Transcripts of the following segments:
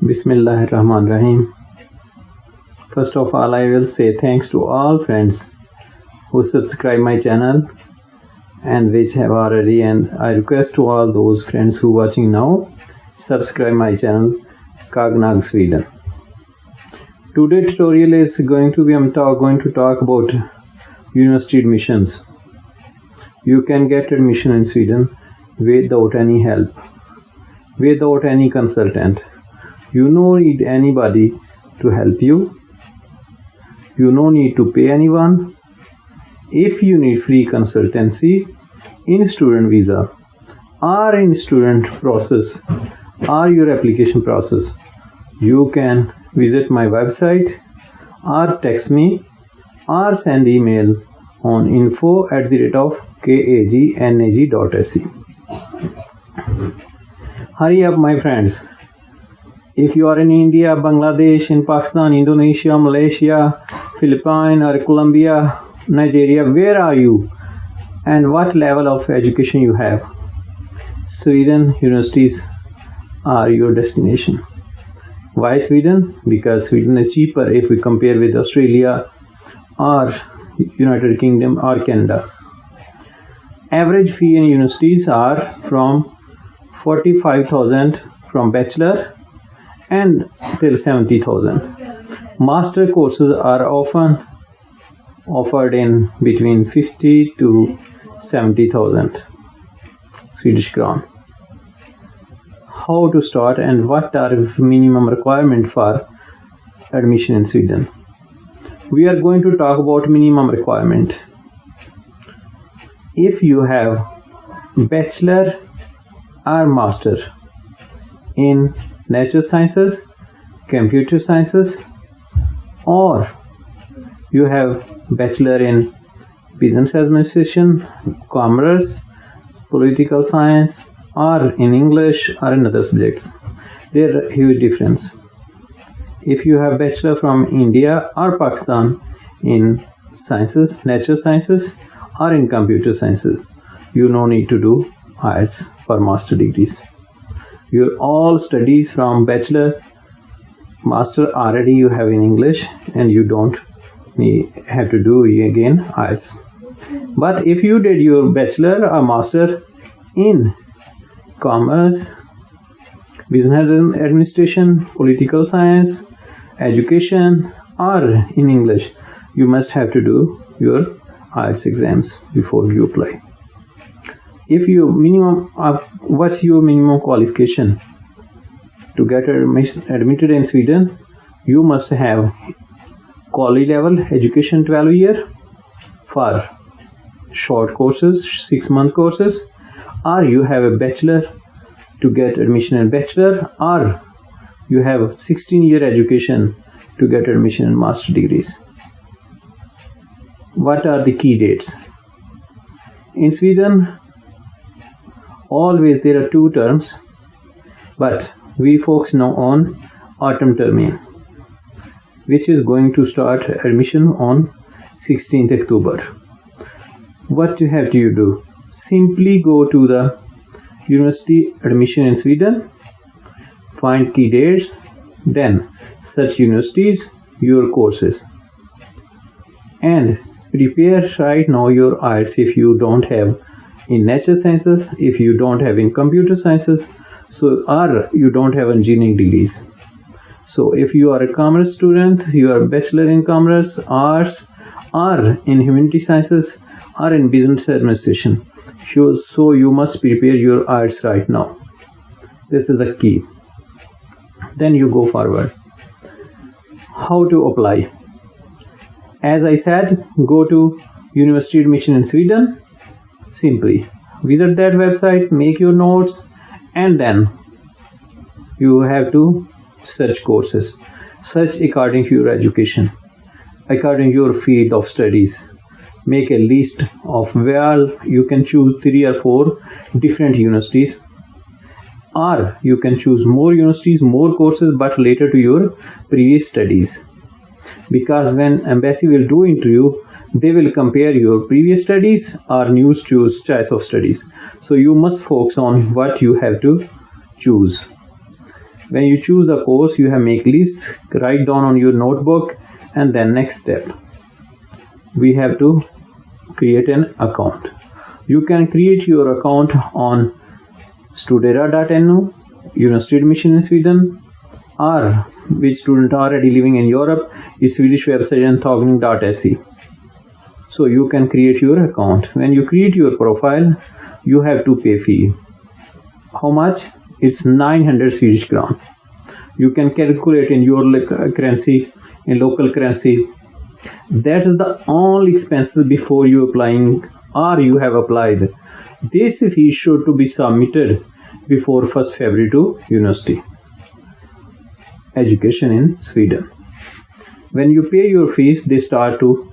Bismillahirrahmanirrahim. First of all, I will say thanks to all friends who subscribe my channel and which have already, and I request to all those friends who watching now, subscribe my channel Kagnag Sweden. Today tutorial is going to be going to talk about university admissions. You can get admission in Sweden without any help, without any consultant. You no need anybody to help you. You no need to pay anyone. If you need free consultancy in student visa or in student process or your application process, you can visit my website or text me or send email on info@kagnag.se. Hurry up, my friends. If you are in India, Bangladesh, in Pakistan, Indonesia, Malaysia, Philippines, or Colombia, Nigeria, where are you and what level of education you have? Sweden universities are your destination. Why Sweden? Because Sweden is cheaper if we compare with Australia or United Kingdom or Canada. Average fee in universities are from 45,000 from bachelor and till 70,000. Master courses are often offered in between 50 to 70,000 Swedish crown. How to start and what are minimum requirement for admission in Sweden? We are going to talk about minimum requirement. If you have bachelor or master in natural sciences, computer sciences, or you have bachelor in business administration, commerce, political science, or in English or in other subjects, there are huge difference. If you have bachelor from India or Pakistan in sciences, natural sciences, or in computer sciences, you no need to do IELTS for master degrees. Your all studies from bachelor, master already you have in English, and you don't have to do again IELTS. But if you did your bachelor or master in commerce, business administration, political science, education, or in English, you must have to do your IELTS exams before you apply. If you what's your minimum qualification to get admitted in Sweden? You must have college level education 12 year for short courses, 6-month courses, or you have a bachelor to get admission in bachelor, or you have 16-year education to get admission in master degrees. What are the key dates? In Sweden, always there are 2 terms, but we focus now on autumn term, which is going to start admission on 16th October. What you have to do? Simply go to the university admission in Sweden, find key dates, then search universities, your courses, and prepare right now your IELTS if you don't have in natural sciences, if you don't have in computer sciences, or you don't have engineering degrees. So if you are a commerce student, you are a bachelor in commerce, arts, or in humanity sciences, or in business administration, so you must prepare your IELTS right now. This is the key. Then you go forward. How to apply? As I said, go to university admission in Sweden. Simply visit that website, make your notes, and then you have to search courses. Search according to your education, according to your field of studies. Make a list of where you can choose 3 or 4 different universities, or you can choose more universities, more courses, but later to your previous studies. Because when embassy will do interview, they will compare your previous studies or new choice of studies. So you must focus on what you have to choose. When you choose the course, you have make lists, write down on your notebook, and then next step, we have to create an account. You can create your account on studera.no, University Admission in Sweden, or which student already living in Europe is Swedish website anthogning.se. So you can create your account. When you create your profile, you have to pay fee. How much? It's 900 Swedish crown. You can calculate in your currency, in local currency. That is the only expenses before you applying or you have applied. This fee should to be submitted before 1st February to University Education in Sweden. When you pay your fees, they start to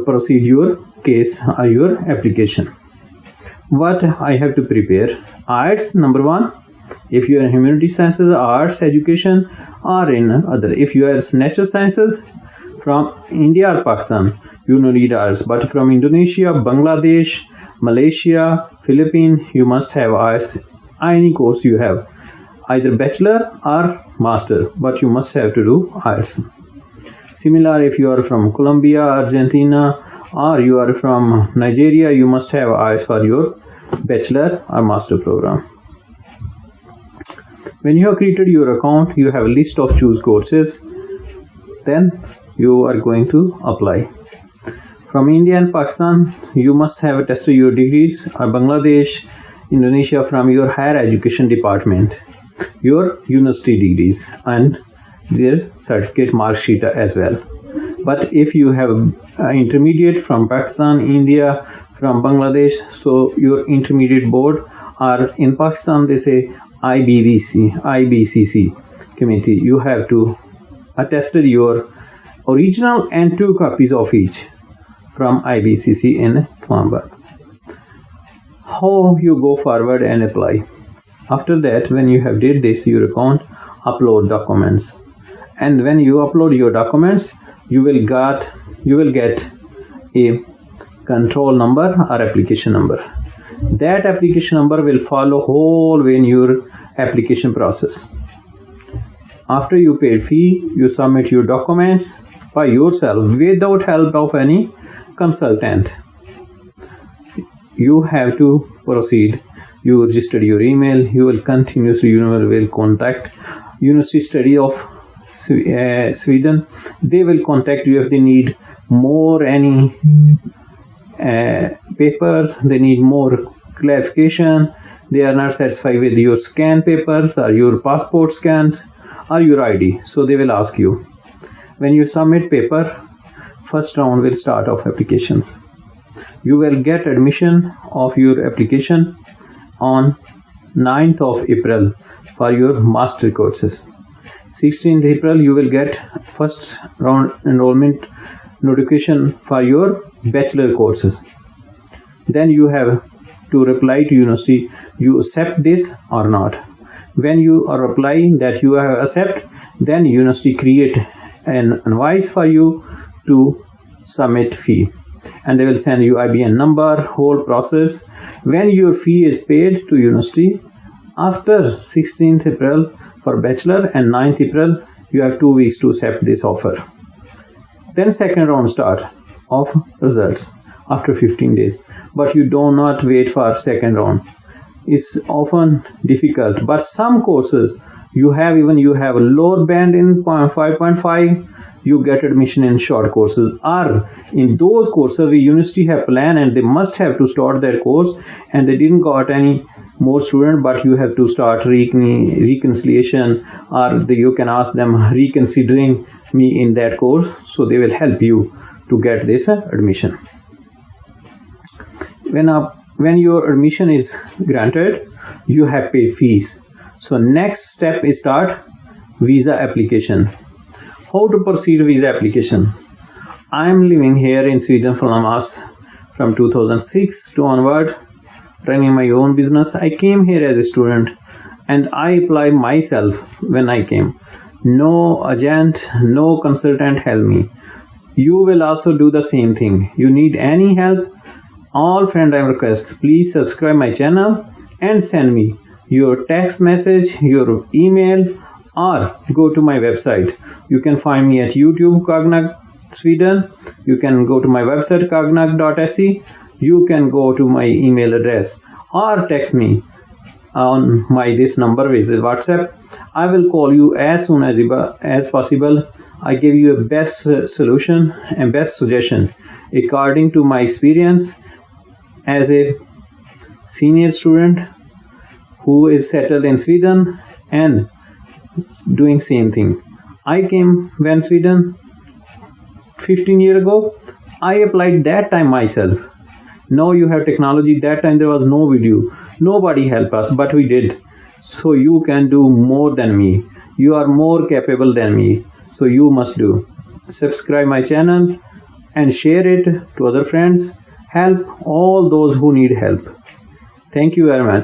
proceed your case or your application. What I have to prepare? Arts, number 1. If you are in humanity sciences, arts, education, or in other. If you are natural sciences from India or Pakistan, you no need arts. But from Indonesia, Bangladesh, Malaysia, Philippines, you must have arts. Any course you have, either bachelor or master, but you must have to do arts. Similar, if you are from Colombia, Argentina, or you are from Nigeria, you must have arts for your bachelor or master program. When you have created your account, you have a list of choose courses. Then you are going to apply. From India and Pakistan, you must have tested your degrees, or Bangladesh, Indonesia from your higher education department, your university degrees and their certificate mark sheet as well. But if you have intermediate from Pakistan, India, from Bangladesh, so your intermediate board, or in Pakistan they say IBCC committee, you have to attested your original and 2 copies of each from IBCC in Islamabad. How you go forward and apply? After that, when you have did this, your account, upload documents, and when you upload your documents, you will get a control number or application number. That application number will follow whole way in your application process. After you pay fee, you submit your documents by yourself without help of any consultant. You have to proceed. You register your email. You will continuously will contact University Study of Sweden. They will contact you if they need more any papers. They need more clarification. They are not satisfied with your scan papers or your passport scans or your ID. So they will ask you. When you submit paper, first round will start of applications. You will get admission of your application on 9th of April for your master courses. 16th April you will get first round enrollment notification for your bachelor courses. Then you have to reply to university, you accept this or not. When you are replying that you have accept, then university create an invoice for you to submit fee, and they will send you IBAN number, whole process. When your fee is paid to university, after 16th April for bachelor and 9th April, you have 2 weeks to accept this offer. Then second round start of results after 15 days. But you do not wait for second round. It's often difficult. But some courses you have a lower band in 5.5, you get admission in short courses, or in those courses the university have planned and they must have to start their course and they didn't got any more student, but you have to start reconciliation, or you can ask them reconsidering me in that course, so they will help you to get this admission. When your admission is granted, you have paid fees. So next step is start visa application. How to proceed visa application? I am living here in Sweden from 2006 to onward, running my own business. I came here as a student and I applied myself when I came. No agent, no consultant help me. You will also do the same thing. You need any help? All friend I request, please subscribe my channel and send me your text message, your email, or go to my website. You can find me at YouTube Cognac Sweden. You can go to my website cognac.se. You can go to my email address or text me on my this number, which is WhatsApp. I will call you as soon as possible. I give you a best solution and best suggestion according to my experience as a senior student who is settled in Sweden and doing same thing. I came when Sweden 15 years ago. I applied that time myself. Now you have technology. That time there was no video. Nobody helped us, but we did. So you can do more than me. You are more capable than me. So you must do. Subscribe my channel and share it to other friends. Help all those who need help. Thank you very much.